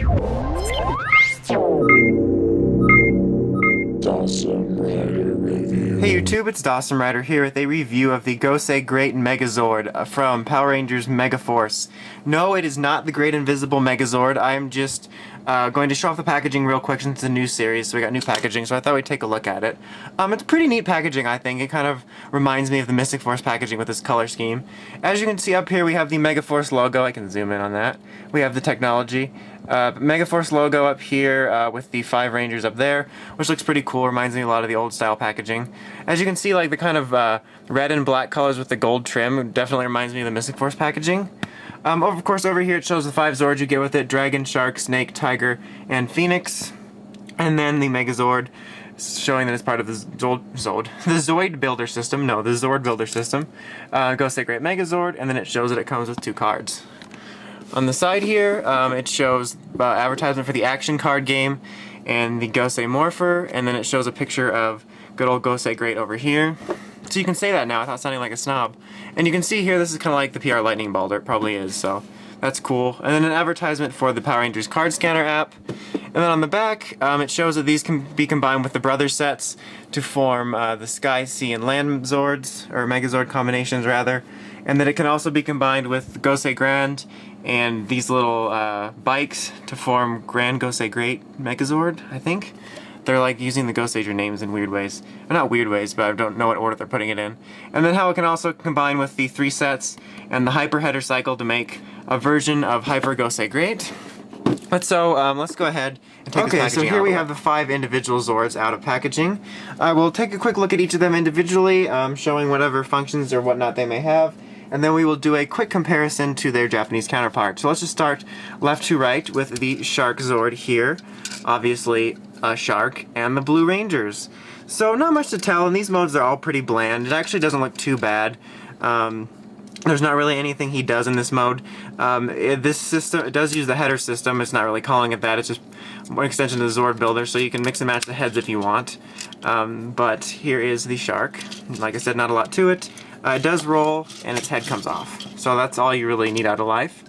Hey YouTube, it's Dawson Rider here with a review of the Gosei Great Megazord from Power Rangers Megaforce. No, it is not the Great Invisible Megazord. I am just going to show off the packaging real quick since it's a new series, so we got new packaging, so I thought we'd take a look at it. It's pretty neat packaging, I think. It kind of reminds me of the Mystic Force packaging with this color scheme. As you can see up here, we have the Megaforce logo. I can zoom in on that. We have the technology. Megaforce logo up here with the 5 Rangers up there, which looks pretty cool. Reminds me a lot of the old style packaging. As you can see, like the kind of red and black colors with the gold trim definitely reminds me of the Mystic Force packaging. Of course, over here it shows the 5 Zords you get with it: Dragon, Shark, Snake, Tiger, and Phoenix. And then the Megazord, showing that it's part of the Zoid builder system. No, the Zord builder system. Gosei Great Megazord, and then it shows that it comes with 2 cards. On the side here, it shows advertisement for the action card game and the Gosei Morpher, and then it shows a picture of good old Gosei Great over here. So you can say that now without sounding like a snob. And you can see here, this is kind of like the PR Lightning Bolt, it probably is, so that's cool. And then an advertisement for the Power Rangers card scanner app. And then on the back, it shows that these can be combined with the brother sets to form the Sky, Sea, and Land Zords, or Megazord combinations rather. And that it can also be combined with Gosei Grand and these little bikes to form Grand Gosei Great Megazord, I think. They're like using the Goseiger names in weird ways. Well, not weird ways, but I don't know what order they're putting it in. And then how it can also combine with the 3 sets and the Hyper Header cycle to make a version of Hyper Gosei Great. But so, let's go ahead and take this packaging out. Okay, so here we have the 5 individual Zords out of packaging. I will take a quick look at each of them individually, showing whatever functions or whatnot they may have. And then we will do a quick comparison to their Japanese counterpart. So let's just start left to right with the Shark Zord here. Obviously, a shark, and the Blue Rangers. So not much to tell, and these modes are all pretty bland. It actually doesn't look too bad. There's not really anything he does in this mode. This system, it does use the header system. It's not really calling it that. It's just one extension to the Zord builder, so you can mix and match the heads if you want. But here is the shark. Like I said, not a lot to it. It does roll, and its head comes off. So that's all you really need out of life.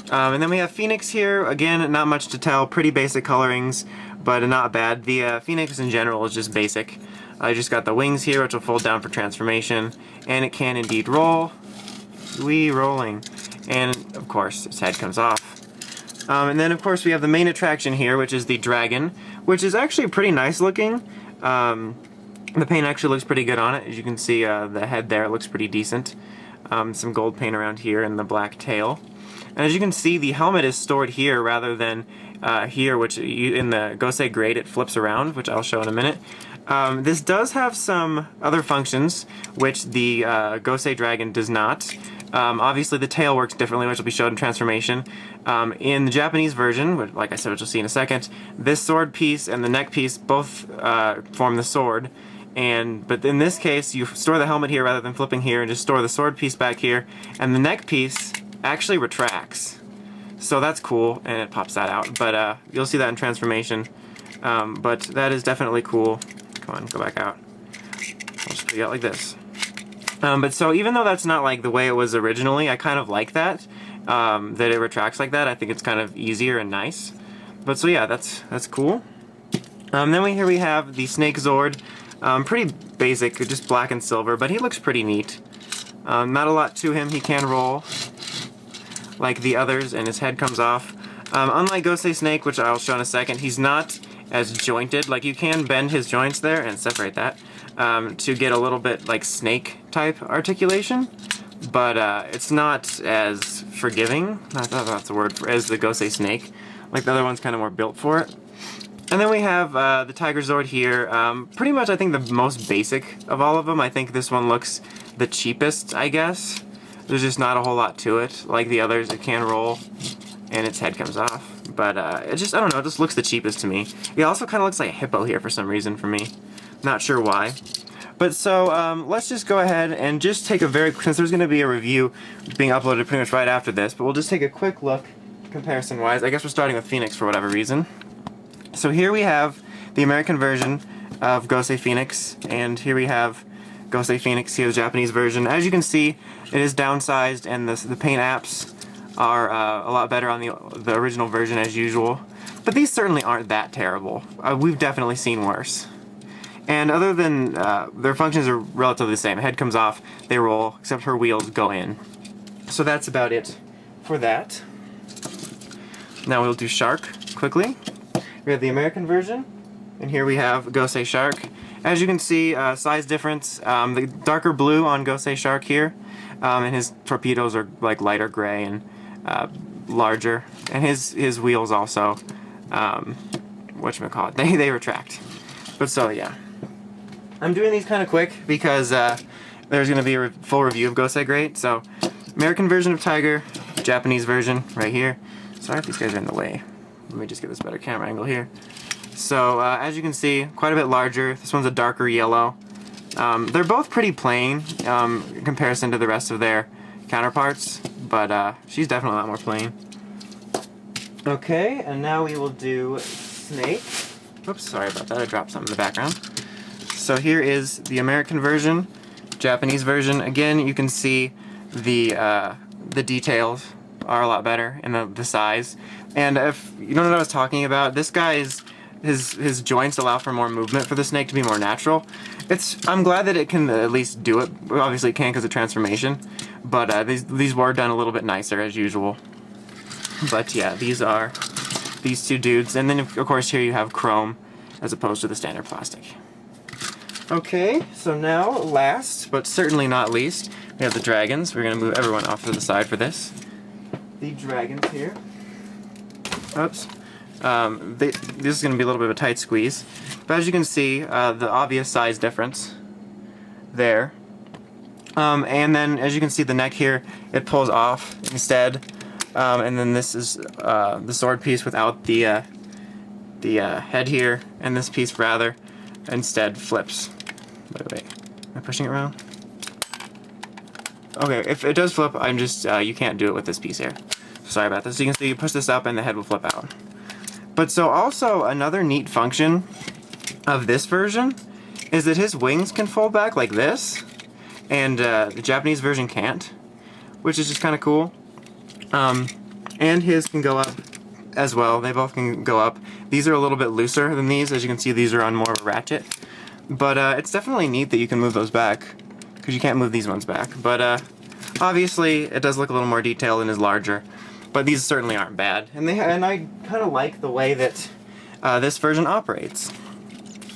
And then we have Phoenix here. Again, not much to tell. Pretty basic colorings, but not bad. The Phoenix in general is just basic. I just got the wings here, which will fold down for transformation, and it can indeed roll. Wee, rolling. And, of course, its head comes off. And then, of course, we have the main attraction here, which is the Dragon, which is actually pretty nice looking. The paint actually looks pretty good on it. As you can see, the head there looks pretty decent. Some gold paint around here and the black tail. And as you can see, the helmet is stored here rather than here, which in the Gosei Great it flips around, which I'll show in a minute. This does have some other functions, which the Gosei Dragon does not. Obviously the tail works differently, which will be shown in transformation. In the Japanese version, like I said, which you'll see in a second, this sword piece and the neck piece both form the sword. But in this case, you store the helmet here rather than flipping here, and just store the sword piece back here, and the neck piece actually retracts. So that's cool, and it pops that out. But you'll see that in transformation. But that is definitely cool. Come on, go back out. I'll just put it out like this. But so even though that's not like the way it was originally, I kind of like that. That it retracts like that. I think it's kind of easier and nice. But so yeah, that's cool. Then here we have the Snake Zord. Pretty basic, just black and silver, but he looks pretty neat. Not a lot to him. He can roll like the others, and his head comes off. Unlike Gosei Snake, which I'll show in a second, he's not as jointed. Like, you can bend his joints there and separate that to get a little bit like snake type articulation, but it's not as forgiving, I thought that's the word, as the Gosei Snake. Like the other one's kind of more built for it. And then we have the Tiger Zord here. Pretty much, I think, the most basic of all of them. I think this one looks the cheapest, I guess. There's just not a whole lot to it. Like the others, it can roll, and its head comes off. But it just, I don't know, it just looks the cheapest to me. It also kind of looks like a hippo here for some reason for me. Not sure why. But so, let's just go ahead and just take a since there's going to be a review being uploaded pretty much right after this, but we'll just take a quick look, comparison-wise. I guess we're starting with Phoenix for whatever reason. So here we have the American version of Gosei Phoenix, and here we have Gosei Phoenix, here the Japanese version. As you can see, it is downsized, and the paint apps are a lot better on the original version as usual. But these certainly aren't that terrible. We've definitely seen worse. And other than their functions are relatively the same. Head comes off, they roll, except her wheels go in. So that's about it for that. Now we'll do Shark quickly. We have the American version, and here we have Gosei Shark. As you can see, size difference, the darker blue on Gosei Shark here, and his torpedoes are like lighter gray and larger, and his wheels also, whatchamacallit, they retract. But so yeah. I'm doing these kind of quick because there's going to be a full review of Gosei Great. So, American version of Tiger, Japanese version right here. Sorry if these guys are in the way. Let me just get this better camera angle here. So, as you can see, quite a bit larger. This one's a darker yellow. They're both pretty plain in comparison to the rest of their counterparts, but she's definitely a lot more plain. Okay, and now we will do Snake. Oops, sorry about that. I dropped something in the background. So here is the American version, Japanese version. Again, you can see the details are a lot better in the size. And if you don't know what I was talking about, this guy's his joints allow for more movement for the snake to be more natural. I'm glad that it can at least do it. Obviously it can because of transformation, but these were done a little bit nicer as usual. But yeah, these are these two dudes, and then of course here you have chrome as opposed to the standard plastic. Okay, so now last, but certainly not least, we have the dragons. We're going to move everyone off to the side for this. The dragons here. Oops. This is going to be a little bit of a tight squeeze. But as you can see, the obvious size difference there. And then as you can see the neck here, it pulls off instead. And then this is the sword piece without the head here, and this piece rather instead flips. Wait, am I pushing it around? Okay, if it does flip, I'm just, you can't do it with this piece here. Sorry about this. So you can see you push this up and the head will flip out. But so also another neat function of this version is that his wings can fold back like this, and the Japanese version can't, which is just kind of cool. And his can go up as well. They both can go up. These are a little bit looser than these. As you can see, these are on more of a ratchet. But it's definitely neat that you can move those back, because you can't move these ones back. But obviously, it does look a little more detailed and is larger. But these certainly aren't bad. And I kind of like the way that this version operates.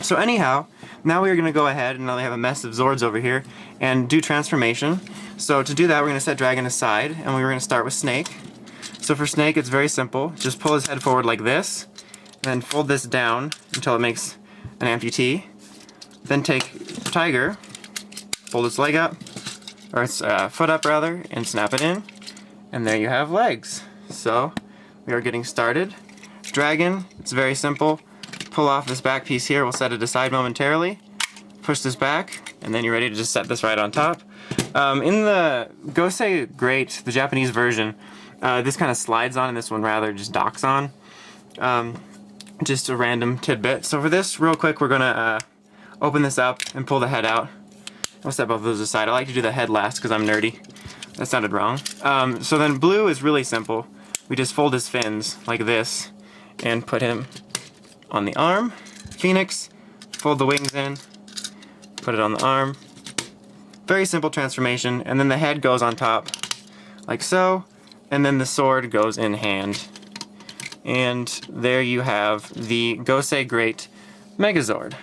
So anyhow, now we're going to go ahead, and now they have a mess of Zords over here, and do transformation. So to do that, we're going to set Dragon aside, and we're going to start with Snake. So for Snake, it's very simple. Just pull his head forward like this, and then fold this down until it makes an amputee. Then take Tiger, fold its leg up, or its foot up rather, and snap it in. And there you have legs. So we are getting started. Dragon, it's very simple. Pull off this back piece here, we'll set it aside momentarily. Push this back, and then you're ready to just set this right on top. In the Gosei Great, the Japanese version, this kind of slides on, and this one rather just docks on. Just a random tidbit. So for this, real quick, we're gonna open this up and pull the head out. I'll set both of those aside. I like to do the head last because I'm nerdy. That sounded wrong. So then blue is really simple. We just fold his fins like this and put him on the arm. Phoenix, fold the wings in, put it on the arm. Very simple transformation, and then the head goes on top like so, and then the sword goes in hand. And there you have the Gosei Great Megazord.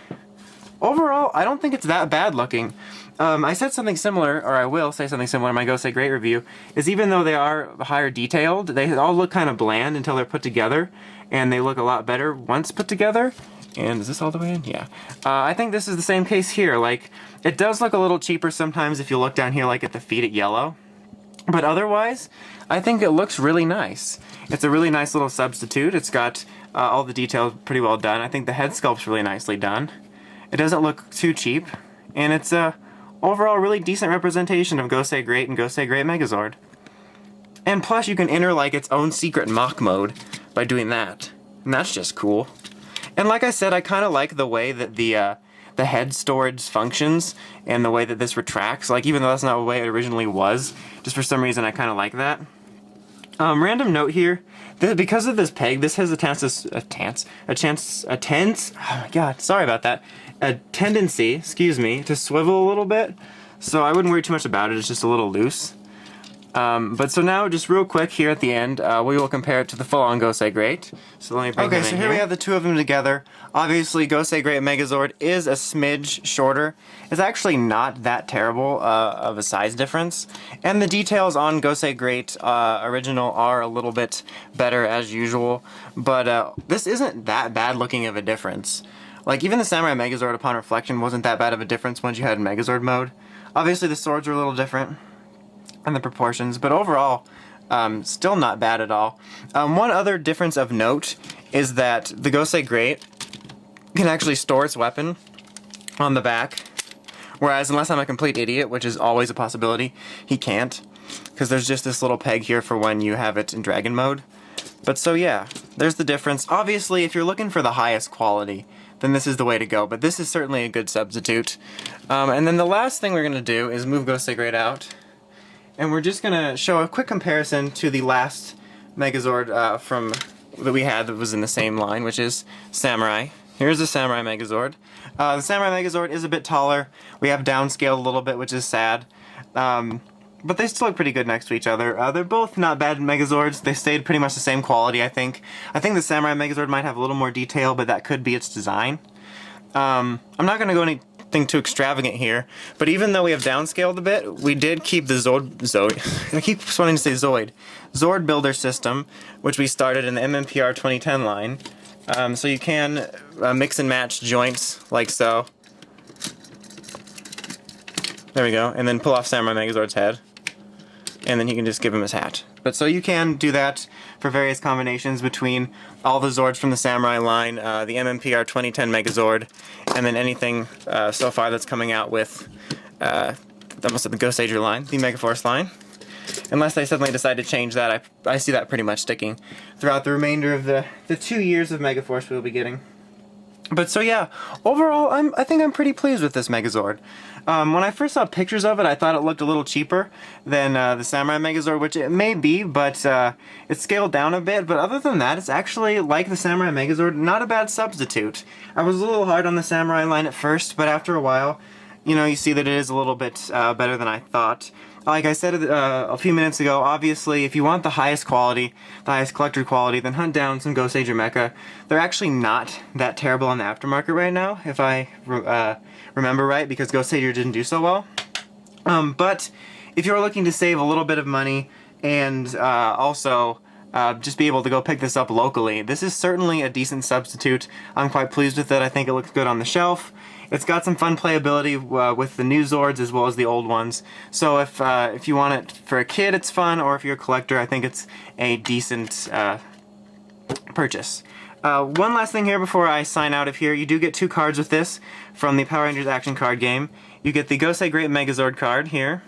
Overall, I don't think it's that bad looking. I said something similar, or I will say something similar in my Gosei Great review, is even though they are higher detailed, they all look kind of bland until they're put together, and they look a lot better once put together. And is this all the way in? Yeah. I think this is the same case here. Like, it does look a little cheaper sometimes if you look down here, like at the feet at yellow. But otherwise, I think it looks really nice. It's a really nice little substitute. It's got all the details pretty well done. I think the head sculpt's really nicely done. It doesn't look too cheap, and it's a overall really decent representation of Gosei Great and Gosei Great Megazord. And plus you can enter like its own secret mock mode by doing that. And that's just cool. And like I said, I kind of like the way that the head storage functions and the way that this retracts. Like, even though that's not the way it originally was, just for some reason I kind of like that. Random note here, because of this peg, this has a tendency, excuse me, to swivel a little bit. So I wouldn't worry too much about it, it's just a little loose. But so now, just real quick here at the end, we will compare it to the full-on Gosei Great. So let me bring them in here. Okay, so here we have the two of them together. Obviously, Gosei Great Megazord is a smidge shorter. It's actually not that terrible of a size difference. And the details on Gosei Great original are a little bit better as usual. But this isn't that bad looking of a difference. Like, even the Samurai Megazord, upon reflection, wasn't that bad of a difference once you had Megazord mode. Obviously, the swords are a little different and the proportions, but overall, still not bad at all. One other difference of note is that the Gosei Great can actually store its weapon on the back, whereas unless I'm a complete idiot, which is always a possibility, he can't, because there's just this little peg here for when you have it in dragon mode. But so yeah, there's the difference. Obviously, if you're looking for the highest quality, then this is the way to go, but this is certainly a good substitute. And then the last thing we're going to do is move Gosei Great out. And we're just going to show a quick comparison to the last Megazord that we had that was in the same line, which is Samurai. Here's the Samurai Megazord. The Samurai Megazord is a bit taller. We have downscaled a little bit, which is sad. But they still look pretty good next to each other. They're both not bad Megazords. They stayed pretty much the same quality, I think. I think the Samurai Megazord might have a little more detail, but that could be its design. I'm not going to go anything too extravagant here, but even though we have downscaled a bit, we did keep the Zord. I keep wanting to say Zord builder system, which we started in the MMPR 2010 line. So you can mix and match joints like so. There we go, and then pull off Samurai Megazord's head, and then you can just give him his hat. But so you can do that for various combinations between all the Zords from the Samurai line, the MMPR 2010 Megazord, and then anything so far that's coming out with almost the Gosei line, the Megaforce line. Unless they suddenly decide to change that, I see that pretty much sticking throughout the remainder of the 2 years of Megaforce we'll be getting. But so yeah, overall, I think I'm pretty pleased with this Megazord. When I first saw pictures of it, I thought it looked a little cheaper than the Samurai Megazord, which it may be, but it's scaled down a bit. But other than that, it's actually, like the Samurai Megazord, not a bad substitute. I was a little hard on the Samurai line at first, but after a while, you see that it is a little bit better than I thought. Like I said a few minutes ago, obviously, if you want the highest quality, the highest collector quality, then hunt down some Gosei Mecha. They're actually not that terrible on the aftermarket right now, if I remember right, because Gosei didn't do so well. But if you're looking to save a little bit of money and also just be able to go pick this up locally, this is certainly a decent substitute. I'm quite pleased with it. I think it looks good on the shelf. It's got some fun playability with the new Zords as well as the old ones. So if you want it for a kid, it's fun, or if you're a collector, I think it's a decent purchase. One last thing here before I sign out of here. You do get 2 cards with this from the Power Rangers action card game. You get the Gosei Great Megazord card here.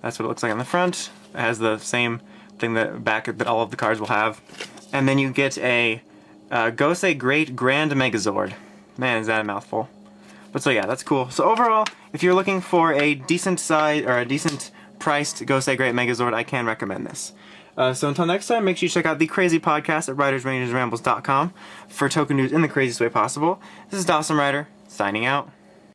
That's what it looks like on the front. It has the same thing that all of the cards will have. And then you get a Gosei Great Grand Megazord. Man, is that a mouthful. But so yeah, that's cool. So overall, if you're looking for a decent size or a decent priced Gosei Great Megazord, I can recommend this. So until next time, make sure you check out the Crazy Podcast at WritersRangersRambles.com for token news in the craziest way possible. This is Dawson Ryder, signing out.